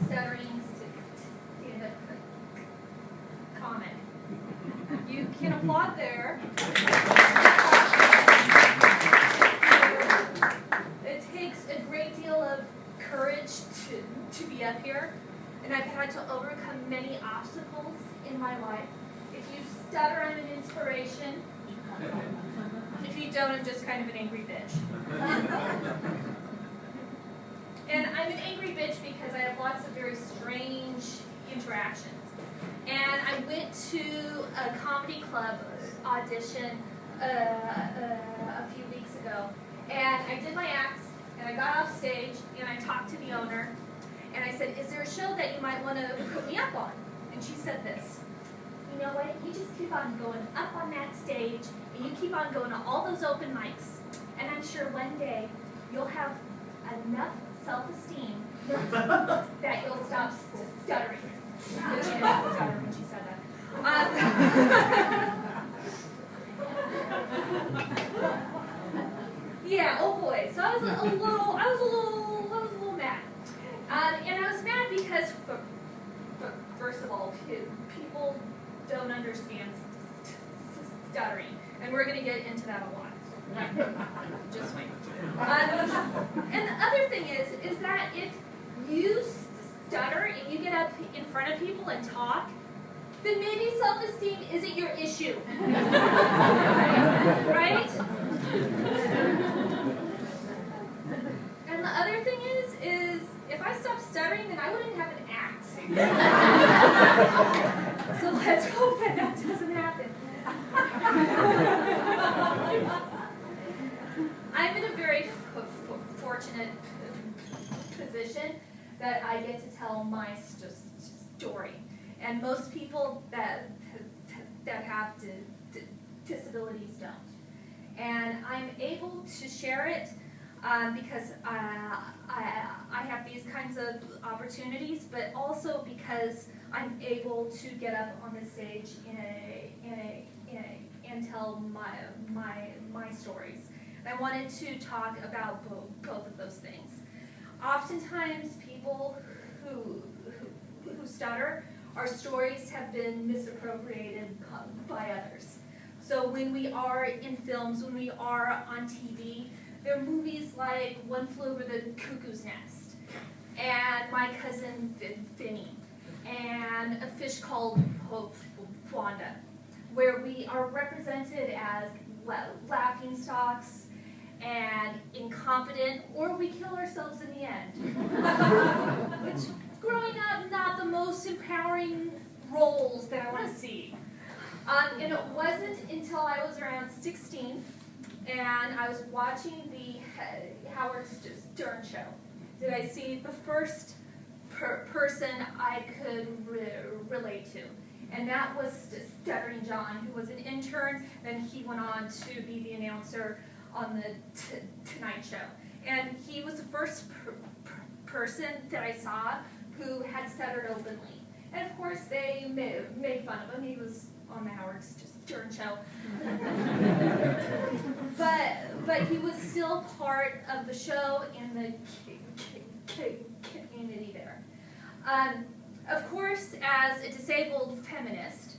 stuttering stand-up comic. You can applaud there. It takes a great deal of courage to be up here, and I've had to overcome many obstacles in my life. If you stutter, I'm an inspiration. If you don't, I'm just kind of an angry bitch. And I'm an angry bitch because I have lots of very strange interactions. And I went to a comedy club audition a few weeks ago. And I did my act, and I got off stage, and I talked to the owner. And I said, is there a show that you might want to put me up on? And she said this. You know what, you just keep on going up on that stage, and you keep on going to all those open mics, and I'm sure one day you'll have enough self-esteem that you'll stop stuttering. She didn't stutter when she said that. Yeah, oh boy, so I was a little mad. And I was mad because, first of all, people don't understand stuttering, and we're going to get into that a lot. Just wait. And the other thing is that if you stutter and you get up in front of people and talk, then maybe self-esteem isn't your issue. Right? And the other thing is if I stopped stuttering, then I wouldn't have an act. So let's hope that doesn't happen. I'm in a very fortunate position that I get to tell my story. And most people that have disabilities don't. And I'm able to share it because I have these kinds of opportunities, but also because I'm able to get up on the stage and tell my stories. And I wanted to talk about both of those things. Oftentimes, people who stutter, our stories have been misappropriated by others. So when we are in films, when we are on TV, there are movies like One Flew Over the Cuckoo's Nest, and My Cousin Vinny, and A Fish Called Wanda, where we are represented as laughingstocks and incompetent, or we kill ourselves in the end. Which, growing up, not the most empowering roles that I want to see. And it wasn't until I was around 16 and I was watching the Howard Stern show did I see the first person I could relate to. And that was Stuttering John, who was an intern, then he went on to be the announcer on the Tonight Show. And he was the first person that I saw who had stuttered openly. And of course they made fun of him. He was on the Howard Stern show. but he was still part of the show and the community there. Of course, as a disabled feminist,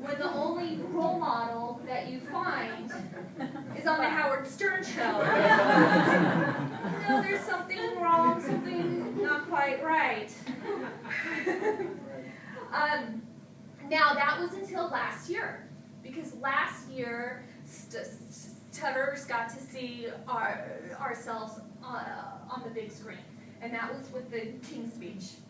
when the only role model that you find is on the Howard Stern show, you know there's something wrong, something not quite right. Now, that was until last year, because last year, Stutters got to see ourselves on the big screen, and that was with the King's Speech.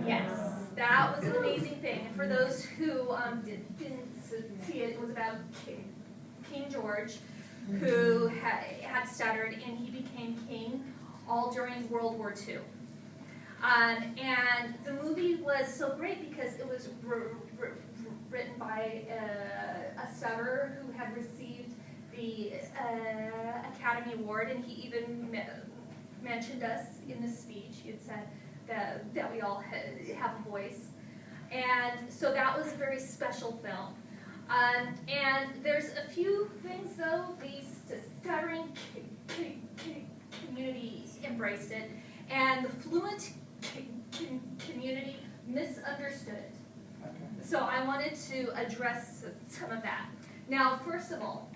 Yes, that was an amazing thing. And for those who didn't see it, it was about King George, who had stuttered, and he became king all during World War II. And the movie was so great because it was written by a stutterer who had received the Academy Award, and he even mentioned us in the speech. He had said that we all have a voice. And so that was a very special film. And there's a few things, though. The stuttering community embraced it, and the fluent community misunderstood it. So I wanted to address some of that. Now, first of all,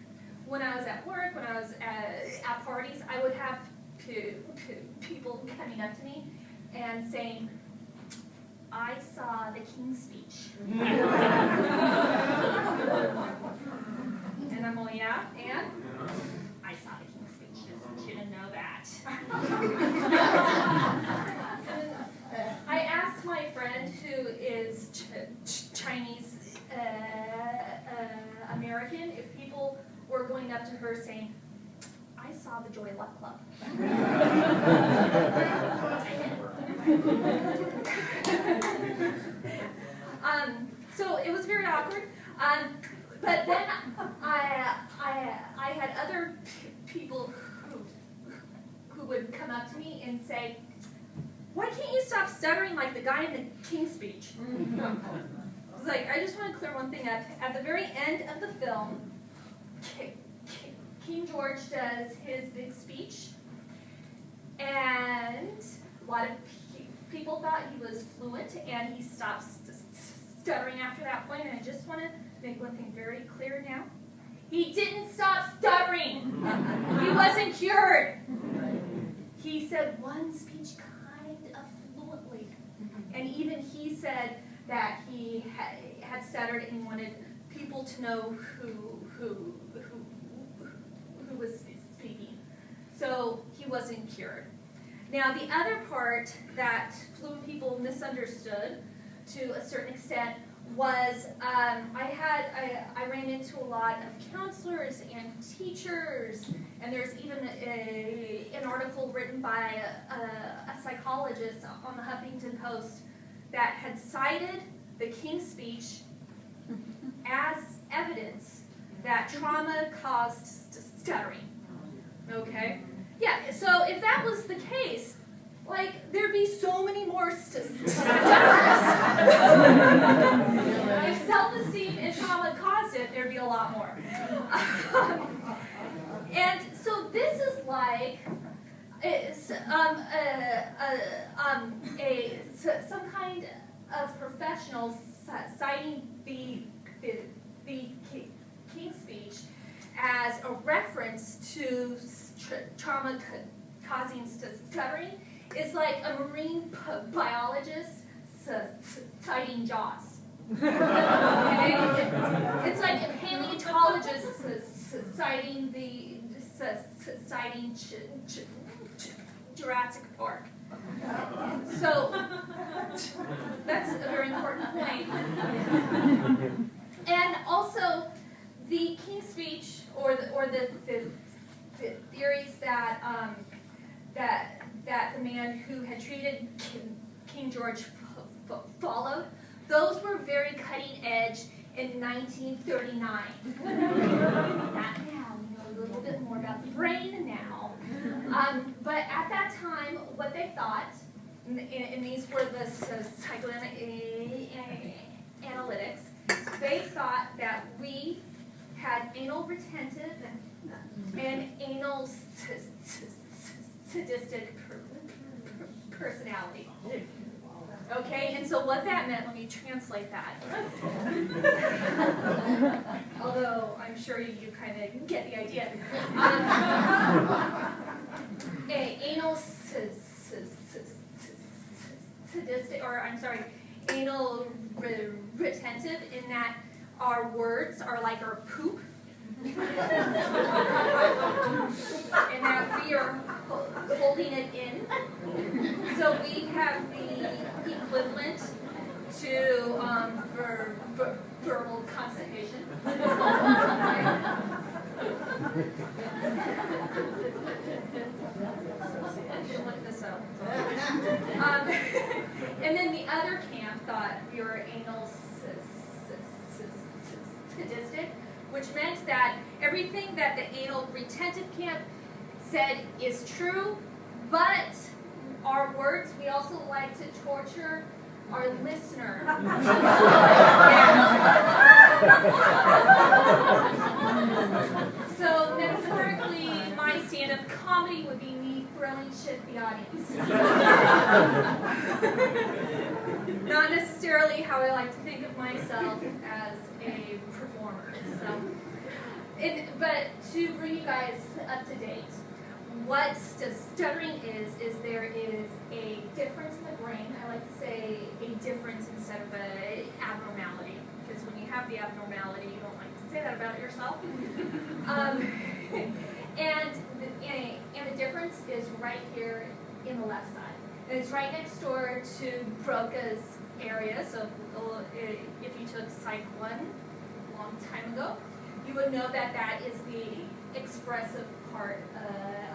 when I was at work, when I was at parties, I would have people coming up to me and saying, I saw the King's Speech. And I'm going, yeah, and? I saw the King's Speech. You didn't know that. I asked my friend who is Chinese American if people were going up to her saying, I saw the Joy Luck Club. So it was very awkward. But then I had other people who would come up to me and say, why can't you stop stuttering like the guy in the King's Speech? I was like, I just want to clear one thing up. At the very end of the film, King George does his big speech, and a lot of people thought he was fluent, and he stopped stuttering after that point, and I just want to make one thing very clear now. He didn't stop stuttering. He wasn't cured. He said one speech kind of fluently, and even he said that he had stuttered and wanted people to know who was speaking. So he wasn't cured. Now the other part that fluent people misunderstood to a certain extent was I ran into a lot of counselors and teachers, and there's even an article written by a psychologist on the Huffington Post that had cited the King's Speech as evidence that trauma caused stuttering. Okay? Yeah, so if that was the case, like, there'd be so many more stutterers. If self-esteem and trauma caused it, there'd be a lot more. And so this is like some kind of professional citing the King's Speech as a reference to trauma causing stuttering is like a marine biologist citing Jaws. Okay? It's like a paleontologist citing Jurassic Park. So that's a very important point. And also, the King's Speech, or the theories that that the man who had treated King George followed, those were very cutting edge in 1939. Not now. We know a little bit more about the brain now. But at that time, what they thought, and these were the psychoanalytics, they thought that we had anal retentive and anal sadistic personality. Okay, and so what that meant, let me translate that. Although I'm sure you kind of get the idea. Anal sadistic, or I'm sorry, anal retentive, in that our words are like our poop. And that we are holding it in. So we have the equivalent to verbal constipation. Look this up. And then the other camp thought we were anal sadistic, which meant that everything that the anal retentive camp said is true, but our words, we also like to torture our listener. So metaphorically, my stand-up comedy would be me throwing shit at the audience. how I like to think of myself as a performer. So, but to bring you guys up to date, what stuttering is there is a difference in the brain. I like to say a difference instead of an abnormality, because when you have the abnormality, you don't like to say that about yourself. And the difference is right here in the left side. And it's right next door to Broca's area. So if you took Psych 1 a long time ago, you would know that that is the expressive part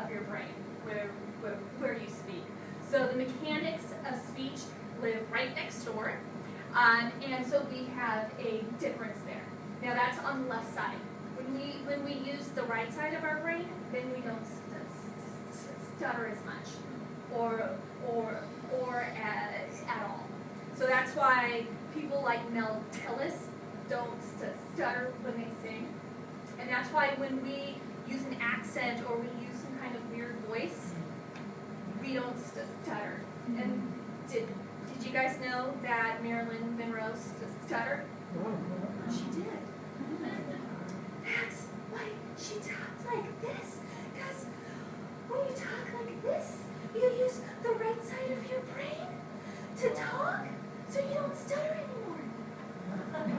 of your brain, where you speak. So the mechanics of speech live right next door, and so we have a difference there. Now that's on the left side. When we use the right side of our brain, then we don't stutter as much, or at all. So that's why people like Mel Tillis don't stutter when they sing, and that's why when we use an accent or we use some kind of weird voice, we don't stutter. And did you guys know that Marilyn Monroe stuttered? She did. That's why she talks like this. Because when you talk like this, you use the right side of your brain to talk, so you don't stutter anymore.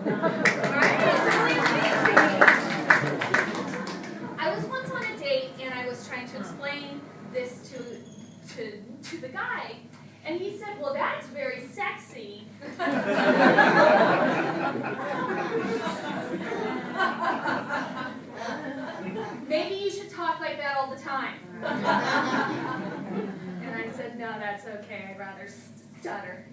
Right? It's really amazing. I was once on a date and I was trying to explain this to the guy, and he said, "Well, that's very sexy." Maybe you should talk like that all the time. And I said, "No, that's okay. I'd rather stutter."